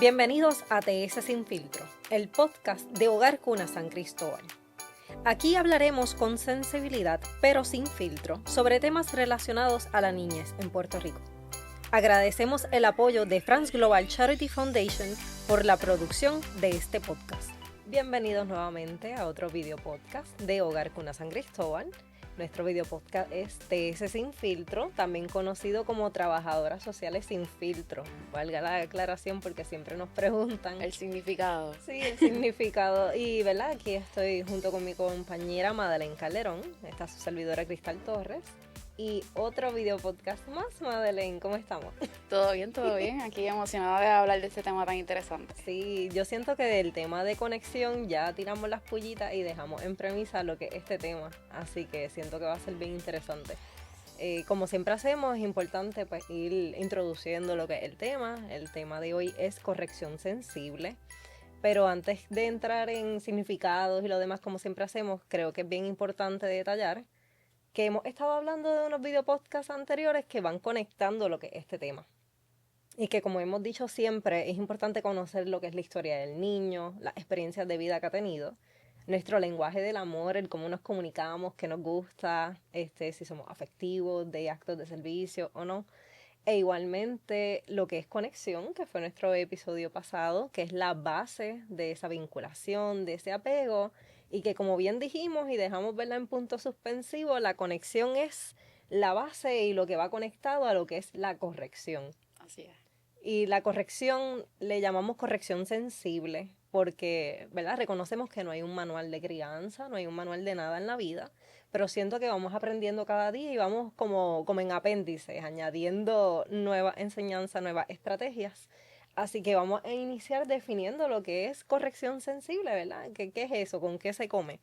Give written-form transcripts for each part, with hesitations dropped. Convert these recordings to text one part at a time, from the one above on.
Bienvenidos a TS Sin Filtro, el podcast de Hogar Cuna San Cristóbal. Aquí hablaremos con sensibilidad, pero sin filtro, sobre temas relacionados a la niñez en Puerto Rico. Agradecemos el apoyo de France Global Charity Foundation por la producción de este podcast. Bienvenidos nuevamente a otro video podcast de Hogar Cuna San Cristóbal. Nuestro video podcast es TS Sin Filtro, también conocido como Trabajadoras Sociales Sin Filtro. Valga la aclaración porque siempre nos preguntan. El significado. Sí, el significado. Y, ¿verdad? Aquí estoy junto con mi compañera Madeleine Calderón, está su servidora Cristal Torres. Y otro video podcast más. Madeleine, ¿cómo estamos? Todo bien. Aquí emocionada de hablar de este tema tan interesante. Sí, yo siento que del tema de conexión ya tiramos las pullitas y dejamos en premisa lo que es este tema. Así que siento que va a ser bien interesante. Como siempre hacemos, es importante pues ir introduciendo lo que es el tema. El tema de hoy es corrección sensible. Pero antes de entrar en significados y lo demás, como siempre hacemos, creo que es bien importante detallar que hemos estado hablando de unos videopodcasts anteriores que van conectando lo que es este tema. Y que, como hemos dicho siempre, es importante conocer lo que es la historia del niño, las experiencias de vida que ha tenido, nuestro lenguaje del amor, el cómo nos comunicamos, qué nos gusta, si somos afectivos, de actos de servicio o no. E igualmente lo que es conexión, que fue nuestro episodio pasado, que es la base de esa vinculación, de ese apego, y que como bien dijimos y dejamos verla en punto suspensivo, la conexión es la base y lo que va conectado a lo que es la corrección. Así es. Y la corrección le llamamos corrección sensible porque, ¿verdad? Reconocemos que no hay un manual de crianza, no hay un manual de nada en la vida, pero siento que vamos aprendiendo cada día y vamos como en apéndices, añadiendo nuevas enseñanzas, nuevas estrategias. Así que vamos a iniciar definiendo lo que es corrección sensible, ¿verdad? ¿Qué es eso? ¿Con qué se come?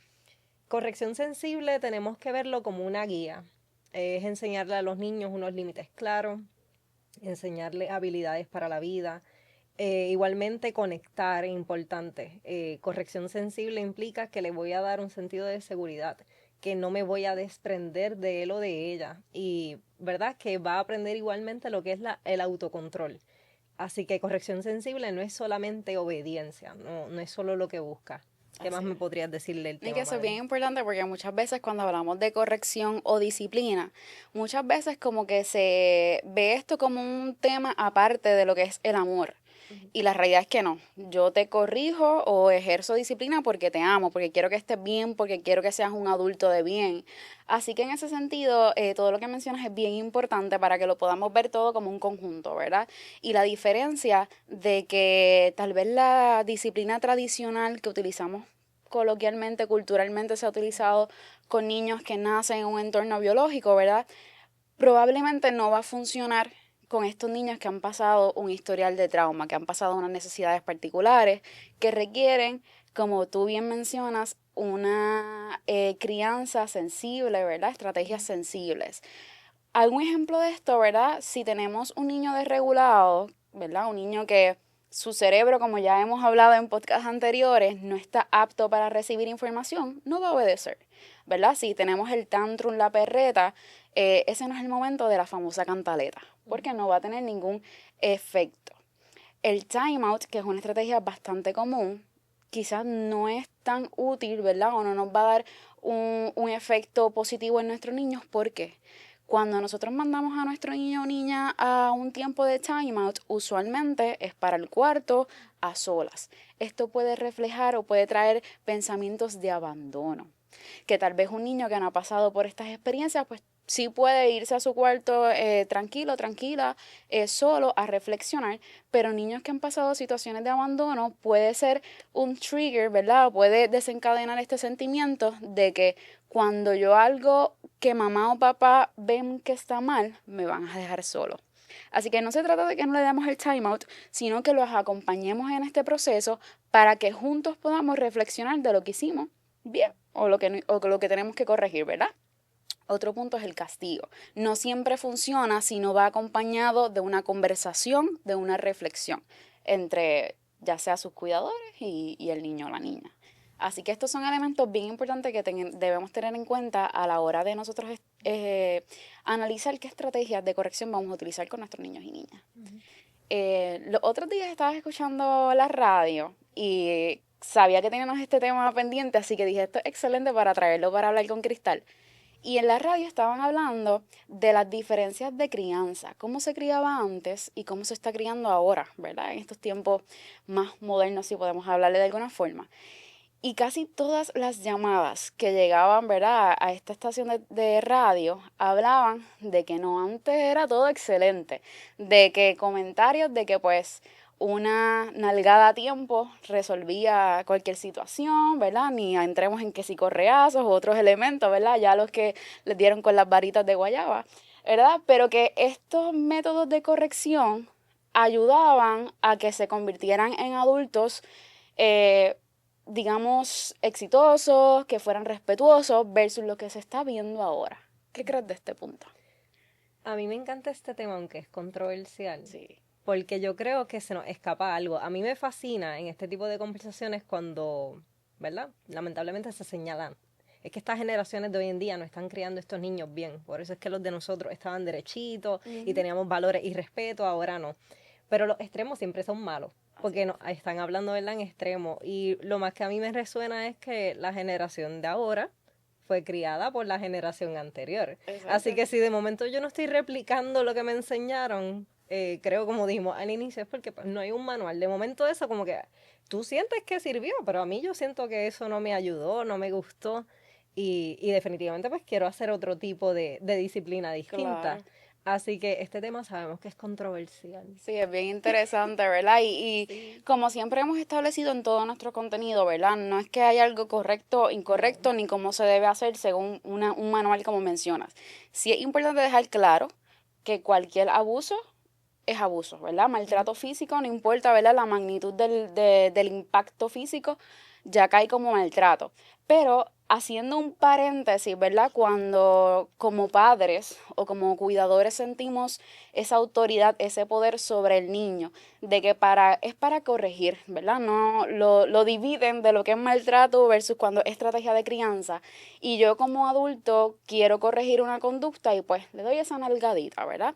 Corrección sensible tenemos que verlo como una guía. Es enseñarle a los niños unos límites claros, enseñarles habilidades para la vida. Igualmente conectar es importante. Corrección sensible implica que le voy a dar un sentido de seguridad, que no me voy a desprender de él o de ella. Y, ¿verdad? Que va a aprender igualmente lo que es el autocontrol. Así que corrección sensible no es solamente obediencia, no es solo lo que busca. ¿Qué más me podrías decirle del tema? Y que eso es bien importante porque muchas veces cuando hablamos de corrección o disciplina, muchas veces como que se ve esto como un tema aparte de lo que es el amor. Y la realidad es que no. Yo te corrijo o ejerzo disciplina porque te amo, porque quiero que estés bien, porque quiero que seas un adulto de bien. Así que en ese sentido, todo lo que mencionas es bien importante para que lo podamos ver todo como un conjunto, ¿verdad? Y la diferencia de que tal vez la disciplina tradicional que utilizamos coloquialmente, culturalmente se ha utilizado con niños que nacen en un entorno biológico, ¿verdad? Probablemente no va a funcionar con estos niños que han pasado un historial de trauma, que han pasado unas necesidades particulares, que requieren, como tú bien mencionas, una crianza sensible, ¿verdad? Estrategias sensibles. Algún ejemplo de esto, ¿verdad? Si tenemos un niño desregulado, ¿verdad? Un niño que su cerebro, como ya hemos hablado en podcasts anteriores, no está apto para recibir información, no va a obedecer, ¿verdad? Si tenemos el tantrum, la perreta, ese no es el momento de la famosa cantaleta, porque no va a tener ningún efecto. El timeout, que es una estrategia bastante común, quizás no es tan útil, ¿verdad? O no nos va a dar un efecto positivo en nuestros niños. ¿Por qué? Cuando nosotros mandamos a nuestro niño o niña a un tiempo de timeout, usualmente es para el cuarto a solas. Esto puede reflejar o puede traer pensamientos de abandono. Que tal vez un niño que no ha pasado por estas experiencias, pues sí puede irse a su cuarto tranquilo, tranquila, solo a reflexionar, pero niños que han pasado situaciones de abandono puede ser un trigger, ¿verdad? Puede desencadenar este sentimiento de que cuando yo algo que mamá o papá ven que está mal, me van a dejar solo. Así que no se trata de que no le demos el timeout, sino que los acompañemos en este proceso para que juntos podamos reflexionar de lo que hicimos bien o lo que tenemos que corregir, ¿verdad? Otro punto es el castigo. No siempre funciona si no va acompañado de una conversación, de una reflexión entre ya sea sus cuidadores y el niño o la niña. Así que estos son elementos bien importantes que debemos tener en cuenta a la hora de nosotros analizar qué estrategias de corrección vamos a utilizar con nuestros niños y niñas. Los otros días estaba escuchando la radio y sabía que teníamos este tema pendiente, así que dije, esto es excelente para traerlo para hablar con Cristal. Y en la radio estaban hablando de las diferencias de crianza, cómo se criaba antes y cómo se está criando ahora, ¿verdad? En estos tiempos más modernos, si podemos hablarle de alguna forma. Y casi todas las llamadas que llegaban, ¿verdad?, a esta estación de radio hablaban de que no, antes era todo excelente, de que comentarios de que pues una nalgada a tiempo resolvía cualquier situación, ¿verdad? Ni entremos en que si correazos u otros elementos, ¿verdad? Ya los que les dieron con las varitas de guayaba, ¿verdad? Pero que estos métodos de corrección ayudaban a que se convirtieran en adultos eh, digamos, exitosos, que fueran respetuosos, versus lo que se está viendo ahora. ¿Qué crees de este punto? A mí me encanta este tema, aunque es controversial. Sí. Porque yo creo que se nos escapa algo. A mí me fascina en este tipo de conversaciones cuando, ¿verdad? Lamentablemente se señalan. Es que estas generaciones de hoy en día no están criando estos niños bien. Por eso es que los de nosotros estaban derechitos y teníamos valores y respeto, ahora no. Pero los extremos siempre son malos, porque no, están hablando, ¿verdad?, en extremo. Y lo más que a mí me resuena es que la generación de ahora fue criada por la generación anterior. Exacto. Así que si de momento yo no estoy replicando lo que me enseñaron, creo, como dijimos al inicio, es porque pues, no hay un manual. De momento eso como que tú sientes que sirvió, pero a mí yo siento que eso no me ayudó, no me gustó. Y definitivamente pues quiero hacer otro tipo de disciplina distinta. Claro. Así que este tema sabemos que es controversial. Sí, es bien interesante, ¿verdad? Y Sí. como siempre hemos establecido en todo nuestro contenido, ¿verdad? No es que haya algo correcto, incorrecto, ni cómo se debe hacer según un manual como mencionas. Sí es importante dejar claro que cualquier abuso es abuso, ¿verdad? Maltrato físico, no importa, ¿verdad? La magnitud del impacto físico, ya cae como maltrato. Pero haciendo un paréntesis, ¿verdad? Cuando como padres o como cuidadores sentimos esa autoridad, ese poder sobre el niño, de que es para corregir, ¿verdad? No lo dividen de lo que es maltrato versus cuando es estrategia de crianza. Y yo como adulto quiero corregir una conducta y pues le doy esa nalgadita, ¿verdad?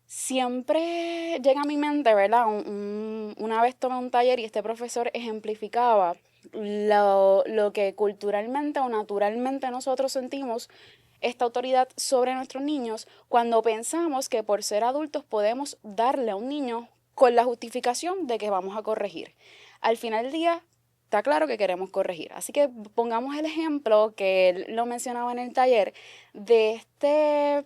Siempre llega a mi mente, ¿verdad? Una vez tomé un taller y este profesor ejemplificaba lo que culturalmente o naturalmente nosotros sentimos esta autoridad sobre nuestros niños cuando pensamos que por ser adultos podemos darle a un niño con la justificación de que vamos a corregir. Al final del día, está claro que queremos corregir. Así que pongamos el ejemplo que él lo mencionaba en el taller de este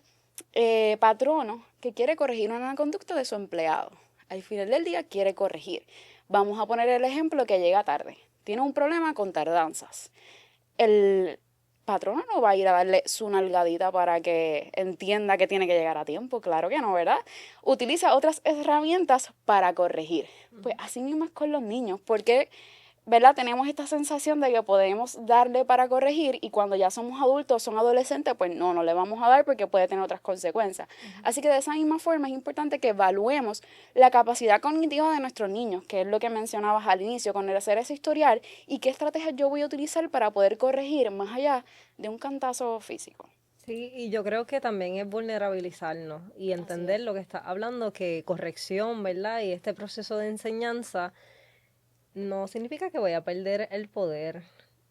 patrono que quiere corregir una conducta de su empleado. Al final del día quiere corregir. Vamos a poner el ejemplo que llega tarde. Tiene un problema con tardanzas. El patrono no va a ir a darle su nalgadita para que entienda que tiene que llegar a tiempo. Claro que no, ¿verdad? Utiliza otras herramientas para corregir. Pues así mismo es con los niños. Porque ¿verdad? Tenemos esta sensación de que podemos darle para corregir y cuando ya somos adultos, son adolescentes, pues no le vamos a dar porque puede tener otras consecuencias. Así que de esa misma forma es importante que evaluemos la capacidad cognitiva de nuestros niños, que es lo que mencionabas al inicio, con el hacer ese historial y qué estrategias yo voy a utilizar para poder corregir más allá de un cantazo físico. Sí, y yo creo que también es vulnerabilizarnos y entender lo que está hablando, que corrección, ¿verdad? Y este proceso de enseñanza no significa que voy a perder el poder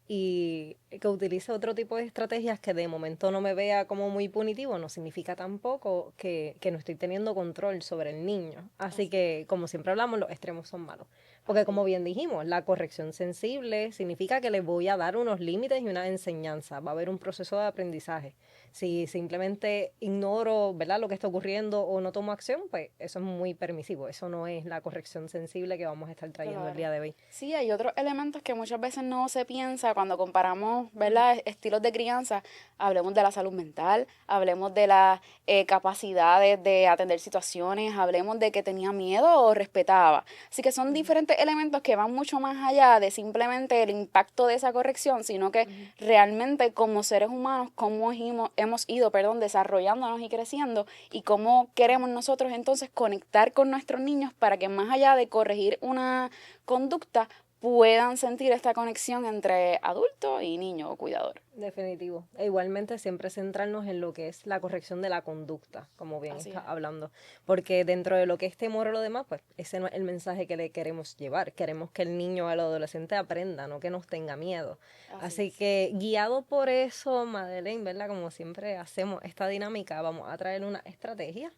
y que utilice otro tipo de estrategias que de momento no me vea como muy punitivo, no significa tampoco que no estoy teniendo control sobre el niño. Así que, como siempre hablamos, los extremos son malos. Porque como bien dijimos, la corrección sensible significa que les voy a dar unos límites y una enseñanza. Va a haber un proceso de aprendizaje. Si simplemente ignoro, ¿verdad?, lo que está ocurriendo o no tomo acción, pues eso es muy permisivo. Eso no es la corrección sensible que vamos a estar trayendo el día de hoy. Sí, hay otros elementos que muchas veces no se piensa cuando comparamos, ¿verdad? Estilos de crianza. Hablemos de la salud mental, hablemos de las capacidades de atender situaciones, hablemos de que tenía miedo o respetaba. Así que son diferentes elementos que van mucho más allá de simplemente el impacto de esa corrección, sino que realmente como seres humanos, cómo hemos ido, desarrollándonos y creciendo y cómo queremos nosotros entonces conectar con nuestros niños para que más allá de corregir una conducta puedan sentir esta conexión entre adulto y niño o cuidador. Definitivo. E igualmente siempre centrarnos en lo que es la corrección de la conducta, como bien Así está es. hablando. Porque dentro de lo que es temor o lo demás, pues ese no es el mensaje que le queremos llevar. Queremos que el niño o el adolescente aprenda, no que nos tenga miedo. Así que guiado por eso, Madeleine, ¿verdad? Como siempre hacemos esta dinámica, vamos a traer una estrategia.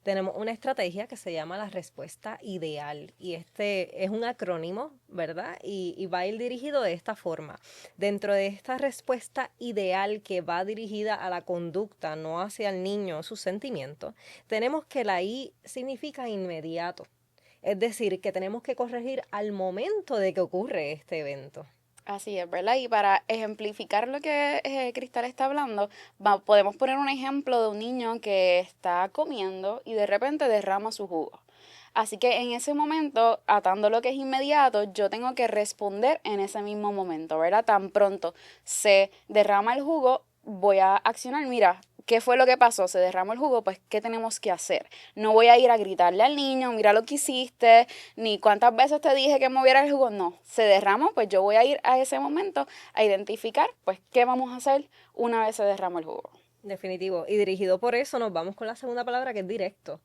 Tenemos una estrategia que se llama la respuesta ideal y este es un acrónimo, ¿verdad? Y va a ir dirigido de esta forma. Dentro de esta respuesta ideal que va dirigida a la conducta, no hacia el niño o sus sentimientos, tenemos que la I significa inmediato. Es decir, que tenemos que corregir al momento de que ocurre este evento. Así es, ¿verdad? Y para ejemplificar lo que Cristal está hablando, podemos poner un ejemplo de un niño que está comiendo y de repente derrama su jugo. Así que en ese momento, atando lo que es inmediato, yo tengo que responder en ese mismo momento, ¿verdad? Tan pronto se derrama el jugo, voy a accionar, mira, ¿qué fue lo que pasó? Se derramó el jugo, pues, ¿qué tenemos que hacer? No voy a ir a gritarle al niño, mira lo que hiciste, ni cuántas veces te dije que moviera el jugo. No, se derramó, pues yo voy a ir a ese momento a identificar, pues, qué vamos a hacer una vez se derramó el jugo. Definitivo. Y dirigido por eso nos vamos con la segunda palabra que es directo.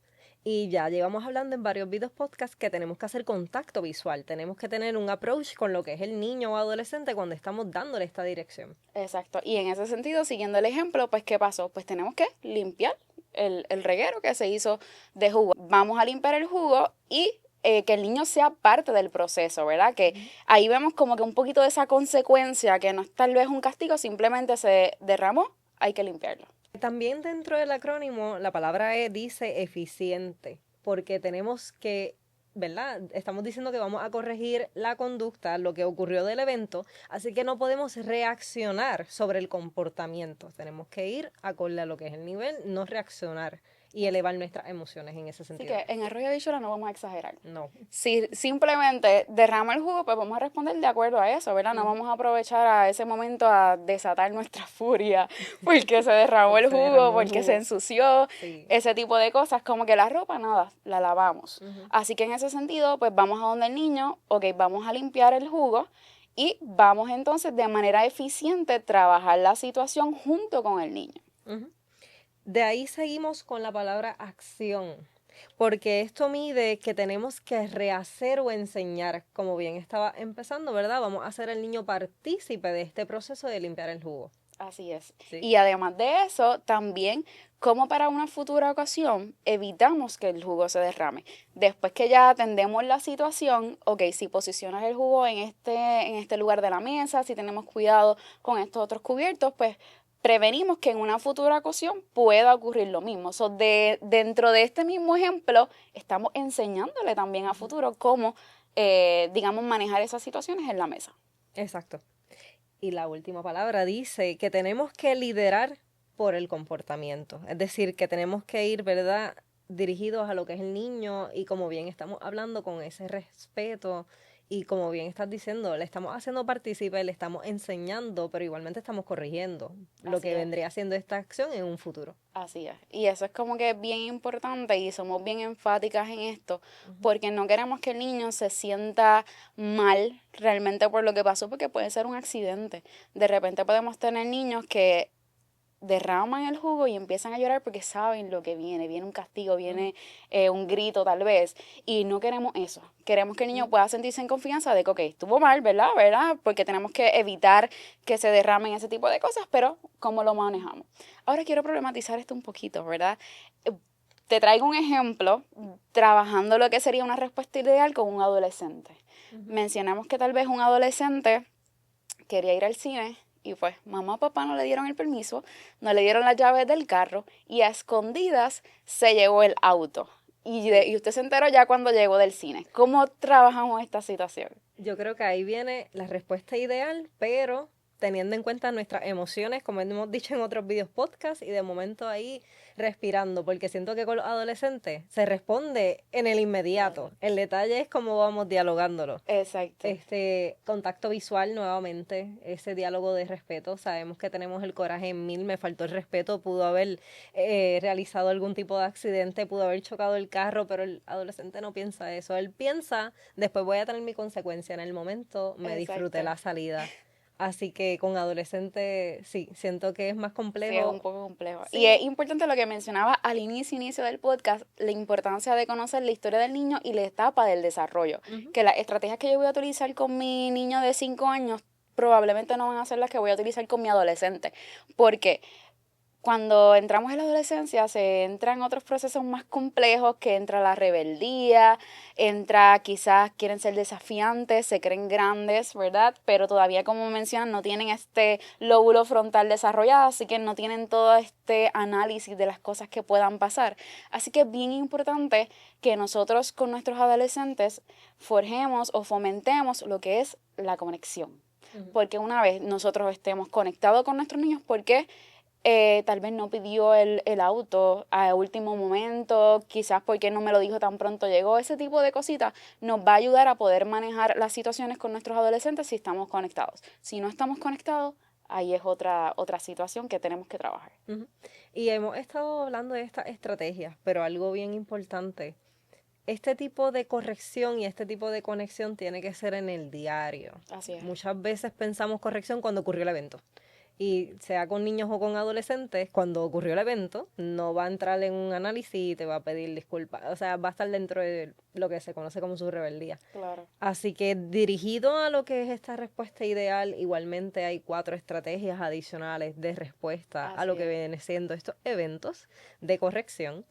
Y ya llevamos hablando en varios videos podcast que tenemos que hacer contacto visual. Tenemos que tener un approach con lo que es el niño o adolescente cuando estamos dándole esta dirección. Exacto. Y en ese sentido, siguiendo el ejemplo, pues, ¿qué pasó? Pues tenemos que limpiar el reguero que se hizo de jugo. Vamos a limpiar el jugo y que el niño sea parte del proceso, ¿verdad? Que ahí vemos como que un poquito de esa consecuencia, que no es tal vez un castigo, simplemente se derramó, hay que limpiarlo. También dentro del acrónimo la palabra E dice eficiente, porque tenemos que, ¿verdad? Estamos diciendo que vamos a corregir la conducta, lo que ocurrió del evento, así que no podemos reaccionar sobre el comportamiento. Tenemos que ir acorde a lo que es el nivel, no reaccionar y elevar nuestras emociones en ese Así sentido. que en arroyo habichuela no vamos a exagerar. No. Si simplemente derrama el jugo, pues vamos a responder de acuerdo a eso, ¿verdad? No vamos a aprovechar a ese momento a desatar nuestra furia porque se derramó el jugo, porque se ensució, Sí. ese tipo de cosas. Como que la ropa, nada, la lavamos. Así que en ese sentido, pues vamos a donde el niño, ok, vamos a limpiar el jugo y vamos entonces de manera eficiente trabajar la situación junto con el niño. De ahí seguimos con la palabra acción, porque esto mide que tenemos que rehacer o enseñar, como bien estaba empezando, ¿verdad? Vamos a hacer al niño partícipe de este proceso de limpiar el jugo. Así es. Sí. Y además de eso, también como para una futura ocasión evitamos que el jugo se derrame. Después que ya atendemos la situación, ok, si posicionas el jugo en este lugar de la mesa, si tenemos cuidado con estos otros cubiertos, pues prevenimos que en una futura ocasión pueda ocurrir lo mismo. Dentro de este mismo ejemplo, estamos enseñándole también a futuro cómo, digamos, manejar esas situaciones en la mesa. Exacto. Y la última palabra dice que tenemos que liderar por el comportamiento. Es decir, que tenemos que ir, ¿verdad?, dirigidos a lo que es el niño y como bien estamos hablando con ese respeto y como bien estás diciendo, le estamos haciendo partícipe, le estamos enseñando, pero igualmente estamos corrigiendo lo que vendría siendo esta acción en un futuro. Así es. Y eso es como que bien importante y somos bien enfáticas en esto porque no queremos que el niño se sienta mal realmente por lo que pasó porque puede ser un accidente. De repente podemos tener niños que derraman el jugo y empiezan a llorar porque saben lo que viene un castigo, viene un grito tal vez, y no queremos eso. Queremos que el niño pueda sentirse en confianza de que, ok, estuvo mal, ¿verdad? Porque tenemos que evitar que se derramen ese tipo de cosas, pero ¿cómo lo manejamos? Ahora quiero problematizar esto un poquito, ¿verdad? Te traigo un ejemplo trabajando lo que sería una respuesta ideal con un adolescente. Mencionamos que tal vez un adolescente quería ir al cine y pues mamá o papá no le dieron el permiso, no le dieron las llaves del carro y a escondidas se llevó el auto. Y usted se enteró ya cuando llegó del cine. ¿Cómo trabajamos esta situación? Yo creo que ahí viene la respuesta ideal, pero teniendo en cuenta nuestras emociones, como hemos dicho en otros videos podcast, y de momento ahí respirando, porque siento que con los adolescentes se responde en el inmediato. El detalle es cómo vamos dialogándolo. Exacto. Contacto visual nuevamente, ese diálogo de respeto. Sabemos que tenemos el coraje en mil, me faltó el respeto, pudo haber realizado algún tipo de accidente, pudo haber chocado el carro, pero el adolescente no piensa eso. Él piensa, después voy a tener mi consecuencia. En el momento me disfruté Exacto. la salida. Así que con adolescentes, sí, siento que es más Sí, es complejo. un poco complejo. Sí. Y es importante lo que mencionaba al inicio del podcast, la importancia de conocer la historia del niño y la etapa del desarrollo. Que las estrategias que yo voy a utilizar con mi niño de 5 años probablemente no van a ser las que voy a utilizar con mi adolescente. Porque cuando entramos en la adolescencia se entran otros procesos más complejos, que entra la rebeldía, entra quizás quieren ser desafiantes, se creen grandes, ¿verdad? Pero todavía, como mencionan, no tienen este lóbulo frontal desarrollado, así que no tienen todo este análisis de las cosas que puedan pasar. Así que es bien importante que nosotros con nuestros adolescentes forjemos o fomentemos lo que es la conexión. Porque una vez nosotros estemos conectados con nuestros niños, porque tal vez no pidió el auto a último momento, quizás porque no me lo dijo tan pronto llegó, ese tipo de cositas nos va a ayudar a poder manejar las situaciones con nuestros adolescentes si estamos conectados. Si no estamos conectados, ahí es otra situación que tenemos que trabajar. Y hemos estado hablando de estas estrategias, pero algo bien importante, este tipo de corrección y este tipo de conexión tiene que ser en el diario. Así es. Muchas veces pensamos corrección cuando ocurrió el evento. Y sea con niños o con adolescentes, cuando ocurrió el evento, no va a entrar en un análisis y te va a pedir disculpas. O sea, va a estar dentro de lo que se conoce como su rebeldía. Claro. Así que dirigido a lo que es esta respuesta ideal, igualmente hay 4 estrategias adicionales de respuesta a lo que vienen siendo estos eventos de corrección.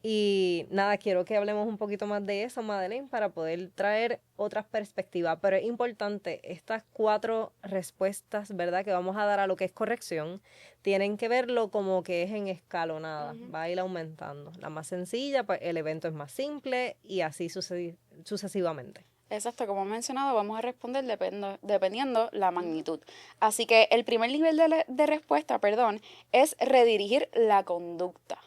Y nada, quiero que hablemos un poquito más de eso, Madeleine, para poder traer otras perspectivas. Pero es importante, estas 4 respuestas, ¿verdad?, que vamos a dar a lo que es corrección, tienen que verlo como que es en escalonada, va a ir aumentando. La más sencilla, pues el evento es más simple y así sucesivamente. Exacto, como he mencionado, vamos a responder dependiendo la magnitud. Así que el primer nivel de respuesta, es redirigir la conducta.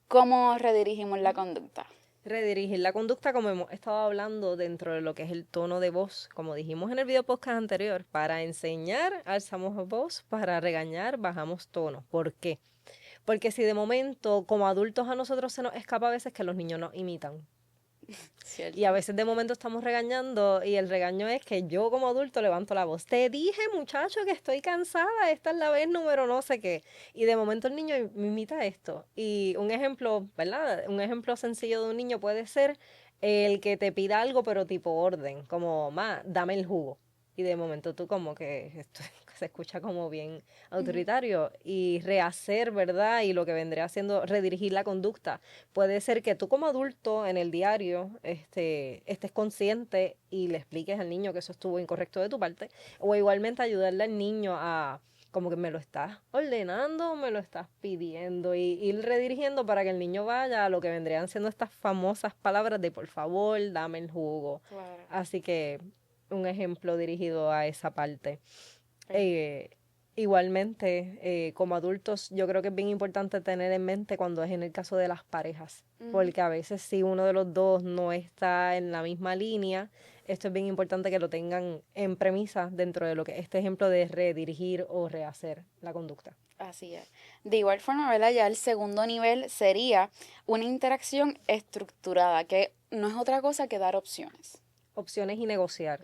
¿Cómo redirigimos la conducta? Redirigir la conducta, como hemos estado hablando, dentro de lo que es el tono de voz, como dijimos en el video podcast anterior. Para enseñar alzamos voz, para regañar bajamos tono. ¿Por qué? Porque si de momento como adultos a nosotros se nos escapa a veces que los niños nos imitan. Cierto. Y a veces de momento estamos regañando y el regaño es que yo como adulto levanto la voz. Te dije, muchacho, que estoy cansada, esta es la vez número no sé qué. Y de momento el niño me imita esto. Y un ejemplo, ¿verdad? Un ejemplo sencillo de un niño puede ser el que te pida algo pero tipo orden, como, ma, dame el jugo. Y de momento tú como que esto se escucha como bien autoritario y rehacer, ¿verdad? Y lo que vendría haciendo redirigir la conducta. Puede ser que tú como adulto en el diario estés consciente y le expliques al niño que eso estuvo incorrecto de tu parte, o igualmente ayudarle al niño a como que me lo estás ordenando, me lo estás pidiendo y ir redirigiendo para que el niño vaya a lo que vendrían siendo estas famosas palabras de por favor, dame el jugo. Claro. Así que un ejemplo dirigido a esa parte. Igualmente, como adultos, yo creo que es bien importante tener en mente cuando es en el caso de las parejas, porque a veces si uno de los dos no está en la misma línea, esto es bien importante que lo tengan en premisa dentro de lo que este ejemplo de redirigir o rehacer la conducta. Así es. De igual forma, ¿verdad? Ya el segundo nivel sería una interacción estructurada, que no es otra cosa que dar opciones. Opciones y negociar.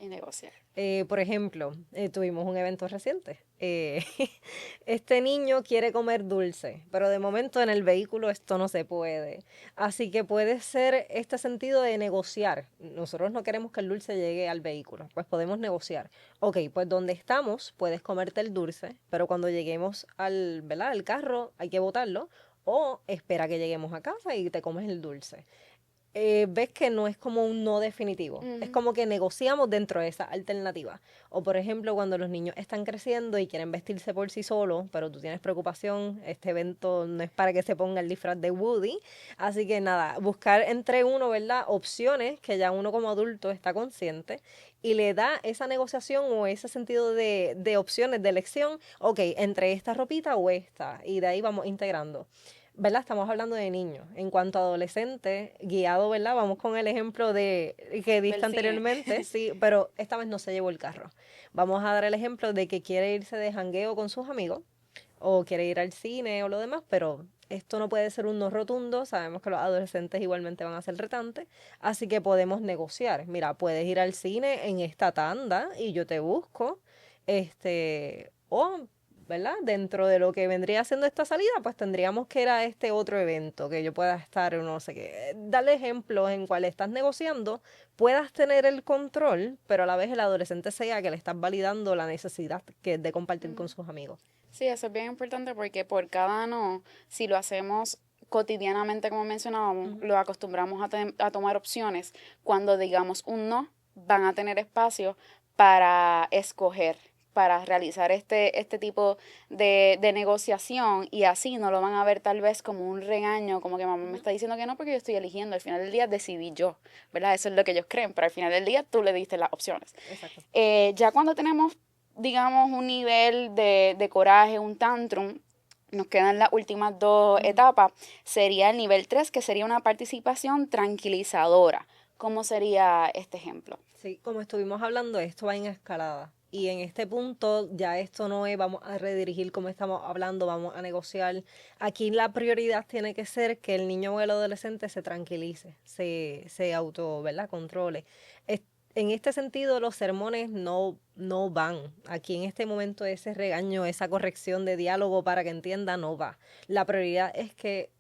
Por ejemplo, tuvimos un evento reciente. Este niño quiere comer dulce, pero de momento en el vehículo esto no se puede. Así que puede ser este sentido de negociar. Nosotros no queremos que el dulce llegue al vehículo, pues podemos negociar. Ok, pues donde estamos puedes comerte el dulce, pero cuando lleguemos ¿verdad?, al carro hay que botarlo, o espera que lleguemos a casa y te comes el dulce. ves que no es como un no definitivo. Es como que negociamos dentro de esa alternativa. O por ejemplo, cuando los niños están creciendo y quieren vestirse por sí solos, pero tú tienes preocupación, este evento no es para que se ponga el disfraz de Woody. Así que nada, buscar entre uno, ¿verdad? Opciones que ya uno como adulto está consciente y le da esa negociación o ese sentido de opciones, de elección, ok, entre esta ropita o esta. Y de ahí vamos integrando. ¿Verdad? Estamos hablando de niños. En cuanto a adolescentes, guiado, ¿verdad? Vamos con el ejemplo de que diste Del cine. anteriormente, sí, pero esta vez no se llevó el carro. Vamos a dar el ejemplo de que quiere irse de jangueo con sus amigos o quiere ir al cine o lo demás, pero esto no puede ser un no rotundo. Sabemos que los adolescentes igualmente van a ser retantes, así que podemos negociar. Mira, puedes ir al cine en esta tanda y yo te busco, o ¿verdad? Dentro de lo que vendría siendo esta salida, pues tendríamos que ir a este otro evento, que yo pueda estar o no sé qué. Dale ejemplos en cuales estás negociando, puedas tener el control, pero a la vez el adolescente sea que le estás validando la necesidad que es de compartir con sus amigos. Sí, eso es bien importante porque por cada no, si lo hacemos cotidianamente, como mencionábamos, Ujú. lo acostumbramos a tomar opciones. Cuando digamos un no, van a tener espacio para escoger, para realizar este tipo de negociación y así no lo van a ver tal vez como un regaño, como que mamá me está diciendo que no porque yo estoy eligiendo. Al final del día decidí yo, ¿verdad? Eso es lo que ellos creen, pero al final del día tú le diste las opciones. Exacto. Ya cuando tenemos, digamos, un nivel de coraje, un tantrum, nos quedan las últimas dos Ujú. etapas, sería el nivel 3 que sería una participación tranquilizadora. ¿Cómo sería este ejemplo? Sí, como estuvimos hablando, esto va en escalada. Y en este punto ya esto no es, vamos a redirigir como estamos hablando, vamos a negociar. Aquí la prioridad tiene que ser que el niño o el adolescente se tranquilice, se auto, ¿verdad? Controle. Es- en este sentido, los sermones no van. Aquí en este momento ese regaño, esa corrección de diálogo para que entienda, no va. La prioridad es que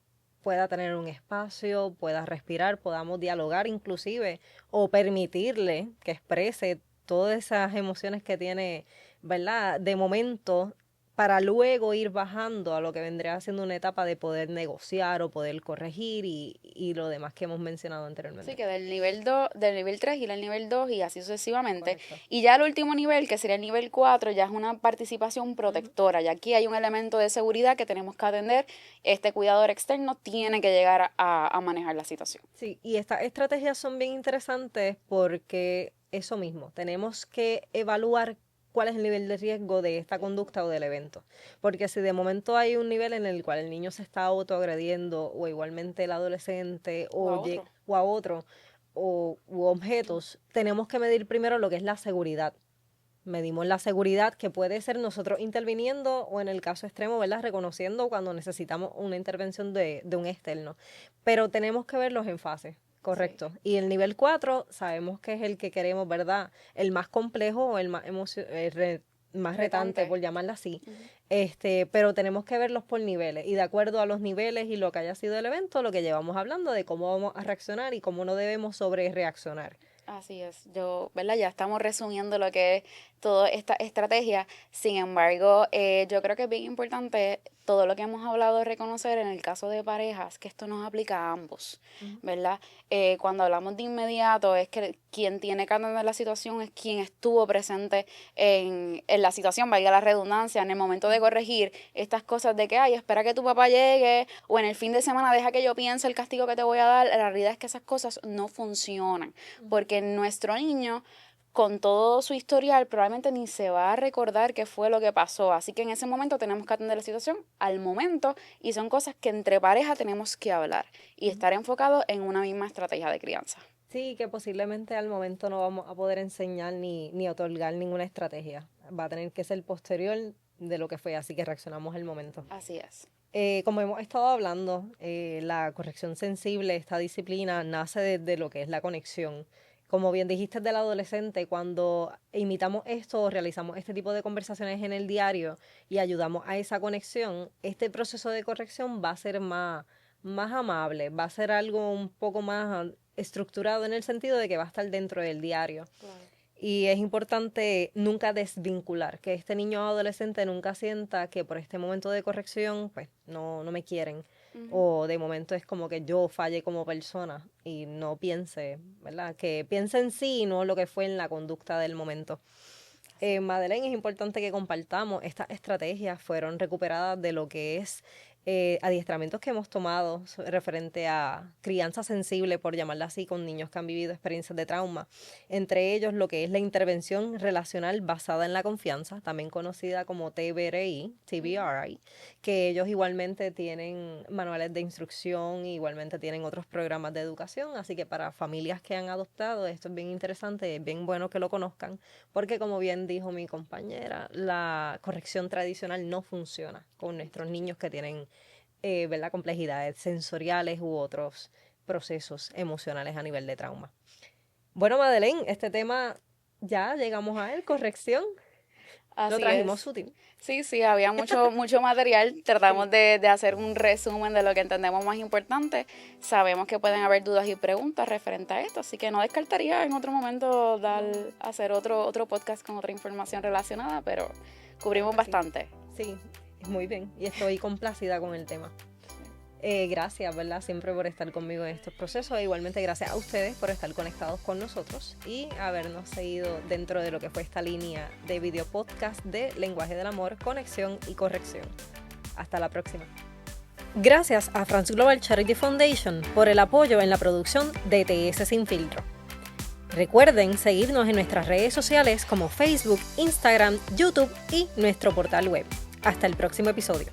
pueda tener un espacio, pueda respirar, podamos dialogar inclusive o permitirle que exprese todas esas emociones que tiene, ¿verdad? De momento, para luego ir bajando a lo que vendría siendo una etapa de poder negociar o poder corregir y lo demás que hemos mencionado Sí, anteriormente. que del nivel 2 del nivel 3 ir al nivel 2 y así sucesivamente. Correcto. Y ya el último nivel, que sería el nivel 4 ya es una participación Ujú. protectora. Y aquí hay un elemento de seguridad que tenemos que atender. Este cuidador externo tiene que llegar a manejar la situación. Sí, y estas estrategias son bien interesantes porque eso mismo, tenemos que evaluar cuál es el nivel de riesgo de esta conducta o del evento. Porque si de momento hay un nivel en el cual el niño se está autoagrediendo o igualmente el adolescente O a otro. o a otro u objetos, tenemos que medir primero lo que es la seguridad. Medimos la seguridad que puede ser nosotros interviniendo o en el caso extremo, ¿verdad? Reconociendo cuando necesitamos una intervención de un externo. Pero tenemos que verlos en fases, Sí. correcto. Y el nivel 4 sabemos que es el que queremos, ¿verdad? El más complejo o el más, más retante, Retante. por llamarlo así. Ujú. Pero tenemos que verlos por niveles y de acuerdo a los niveles y lo que haya sido el evento, lo que llevamos hablando de cómo vamos a reaccionar y cómo no debemos sobre reaccionar. Así es, yo, ¿verdad? Ya estamos resumiendo lo que es toda esta estrategia. Sin embargo, yo creo que es bien importante todo lo que hemos hablado de reconocer en el caso de parejas, que esto nos aplica a ambos, ¿verdad? Cuando hablamos de inmediato, es que quien tiene que atender la situación es quien estuvo presente en la situación, valga la redundancia, en el momento de corregir estas cosas de que, ay, espera que tu papá llegue, o en el fin de semana deja que yo piense el castigo que te voy a dar. La realidad es que esas cosas no funcionan porque nuestro niño, con todo su historial, probablemente ni se va a recordar qué fue lo que pasó. Así que en ese momento tenemos que atender la situación al momento y son cosas que entre pareja tenemos que hablar y estar enfocados en una misma estrategia de crianza. Sí, que posiblemente al momento no vamos a poder enseñar ni otorgar ninguna estrategia. Va a tener que ser posterior de lo que fue, así que reaccionamos al momento. Así es. Como hemos estado hablando, la corrección sensible, esta disciplina, nace desde lo que es la conexión. Como bien dijiste del adolescente, cuando imitamos esto o realizamos este tipo de conversaciones en el diario y ayudamos a esa conexión, este proceso de corrección va a ser más amable, va a ser algo un poco más estructurado en el sentido de que va a estar dentro del diario. Claro. Y es importante nunca desvincular, que este niño o adolescente nunca sienta que por este momento de corrección, pues no me quieren. o de momento es como que yo falle como persona y no piense, ¿verdad? Que piense en sí y no lo que fue en la conducta del momento. Madeleine, es importante que compartamos, estas estrategias fueron recuperadas de lo que es adiestramientos que hemos tomado referente a crianza sensible, por llamarla así, con niños que han vivido experiencias de trauma. Entre ellos, lo que es la intervención relacional basada en la confianza, también conocida como TBRI, que ellos igualmente tienen manuales de instrucción, igualmente tienen otros programas de educación, así que para familias que han adoptado, esto es bien interesante, es bien bueno que lo conozcan, porque como bien dijo mi compañera, la corrección tradicional no funciona con nuestros niños que tienen ¿verdad? Complejidades sensoriales u otros procesos emocionales a nivel de trauma. Bueno, Madeleine, este tema ya llegamos a él, corrección. Así lo trajimos es. sutil. Sí, había mucho material. Tratamos de hacer un resumen de lo que entendemos más importante. Sabemos que pueden haber dudas y preguntas referente a esto, así que no descartaría en otro momento hacer otro podcast con otra información relacionada, pero cubrimos bastante. Sí, muy bien. Y estoy complacida con el tema. Gracias, ¿verdad? Siempre por estar conmigo en estos procesos. E igualmente gracias a ustedes por estar conectados con nosotros y habernos seguido dentro de lo que fue esta línea de video podcast de Lenguaje del Amor, Conexión y Corrección. Hasta la próxima. Gracias a France Global Charity Foundation por el apoyo en la producción de TS Sin Filtro. Recuerden seguirnos en nuestras redes sociales como Facebook, Instagram, YouTube y nuestro portal web. Hasta el próximo episodio.